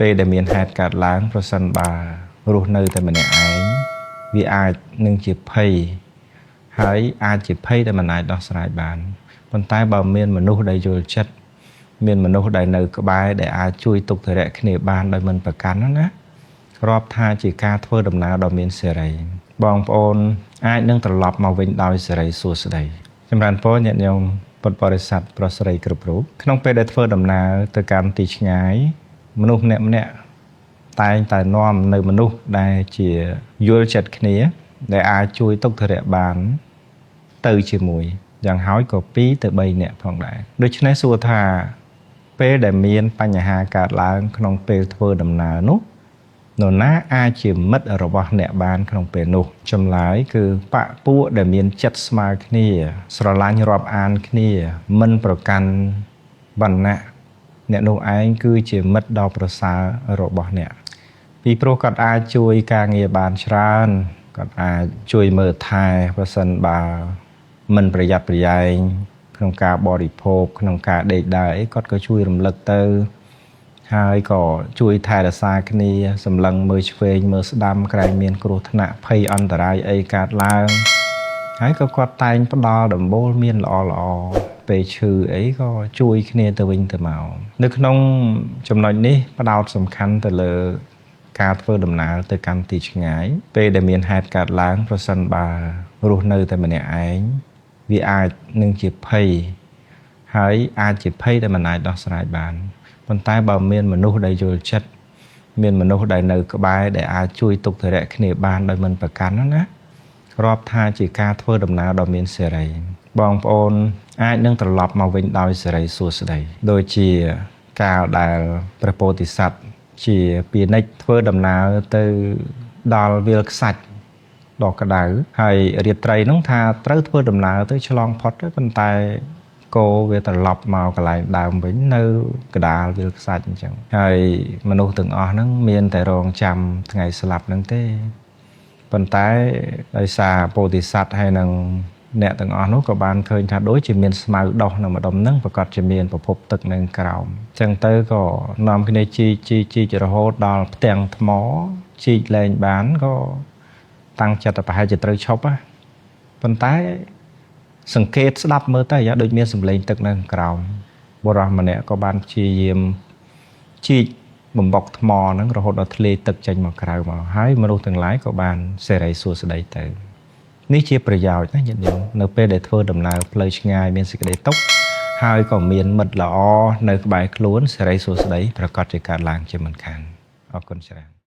ពេលដែលមានហេតុកើតឡើងប្រសិនបើរស់នៅតែម្នាក់ឯងវាអាចនឹងជាភ័យហើយអាចជាភ័យដែលមិនអាចដោះស្រាយបានប៉ុន្តែបើមានមនុស្សដែលយល់ចិត្តមានមនុស្សដែលនៅក្បែរដែលអាចជួយទុក្ខធុរៈគ្នាបានដោយមិនប្រកាន់ណារាប់ថាជាការធ្វើដំណើរដ៏មានសេរីបងប្អូនអាចនឹងត្រឡប់មកវិញដោយសេរីសួស្តីចម្រើនពរញាតិញោមពុទ្ធបរិស័ទប្រុសស្រីគ្រប់រូបក្នុងពេលដែលធ្វើដំណើរទៅកាន់ទីឆ្ងាយមនុស្សម្នាក់តែងតែនាំនៅមនុស្សដែលជាយល់ចិត្តគ្នាដែលអាចជួយទុក្ខធុរៈបានទៅជាមួយយ៉ាងហោចក៏2ទៅ3នាក់ផងដែរដូច្នេះសួរថាពេលដែលមានបញ្ហាកើតឡើងក្នុងពេលធ្វើដំណើរនោះនរណាអាចជាមិត្តរបស់អ្នកបានក្នុងពេលនោះចម្លើយគឺបពពួកដែលមានចិត្តស្មើគ្នាស្រឡាញ់រាប់អានគ្នាមិនប្រកាន់វណ្ណៈអ្នកនោះឯងគឺជាមិត្តដ៏ប្រសើររបស់អ្នកពីព្រោះគាត់អាចជួយការងារបានច្រើនគាត់អាចជួយមើលថែប្រសិនបើមិនប្រយ័ត្នប្រយែងក្នុងការបរិភោគក្នុងការដេកដើរអីគាត់ក៏ជួយរំលឹកទៅហើយក៏ជួយថែរក្សាគ្នាសម្លឹងមើលឆ្វេងមើលស្ដាំក្រែងមានគ្រោះថ្នាក់ភ័យអន្តរាយអីកើតឡើងហើយក៏គាត់តែងផ្ដល់ដំបូលមានល្អពេលឈឺអីក៏ជួយគ្នាទៅវិញទៅមកនៅក្នុងចំណុចនេះផ្ដោតសំខាន់ទៅលើការធ្វើដំណើរទៅកាន់ទីឆ្ងាយពេលដែលមានហេតុកើតឡើងប្រសិនបើរស់នៅតែម្នាក់ឯងវាអាចនឹងជាភ័យហើយអាចជាភ័យដែលមិនអាចដោះស្រាយបានប៉ុន្តែបើមានមនុស្សដែលយល់ចិត្តមានមនុស្សដែលនៅក្បែរដែលអាចជួយទុក្ខធុរៈគ្នាបានដោយមិនប្រកាន់ណារាប់ថាជាការធ្វើដំណើរដ៏មានសេរីបងប្អូនអាចនឹងត្រឡប់មកវិញដោយសេរីសួស្តីដូចជាកាលដែលព្រះពោធិសត្វជាពាណិជ្ជធ្វើដំណើរទៅដល់វាលខ្សាច់ដ៏ក្តៅហើយរាត្រីនោះថាត្រូវធ្វើដំណើរទៅឆ្លងផុតទៅប៉ុន្តែគោវាត្រឡប់មកកន្លែងដើមវិញនៅកណ្ដាលវាលខ្សាច់អញ្ចឹងហើយមនុស្សទាំងអស់ហ្នឹងមានតែរងចាំថ្ងៃស្លាប់ហ្នឹងទេប៉ុន្តែដោយសារពោធិសត្វហើយនឹងអ្នកទាំងអស់នោះក៏បានឃើញថាដូចជាមានស្មៅដោះនៅម្ដុំហ្នឹងប្រកាសជាមានប្រភពទឹកនៅក្រោមអញ្ចឹងទៅក៏នាំគ្នាជីករហូតដល់ផ្ទាំងថ្មជីកលែងបានក៏តាំងចិត្តប្រហែលជាត្រូវឈប់ណាប៉ុន្តែសង្កេតស្ដាប់មើលទៅដូចមានសម្លេងទឹកនៅក្រោមបុរសម្នាក់ក៏បានព្យាយាមជីកបំបុកថ្មហ្នឹងរហូតដល់ធ្លាយទឹកចេញមកក្រៅមកហើយមនុស្សទាំងឡាយក៏បានសេរីសួស្តីទៅនេះជាប្រយោជន៍ណាញាតិញោមនៅពេលដែលធ្វើដំណើរផ្លូវឆ្ងាយមានសេចក្តីទុក្ខហើយក៏មានមិត្តល្អនៅក្បែរខ្លួនសេរីសួស្តីប្រកាសជាកើតឡើងជាមិនខានអរគុណច្រើន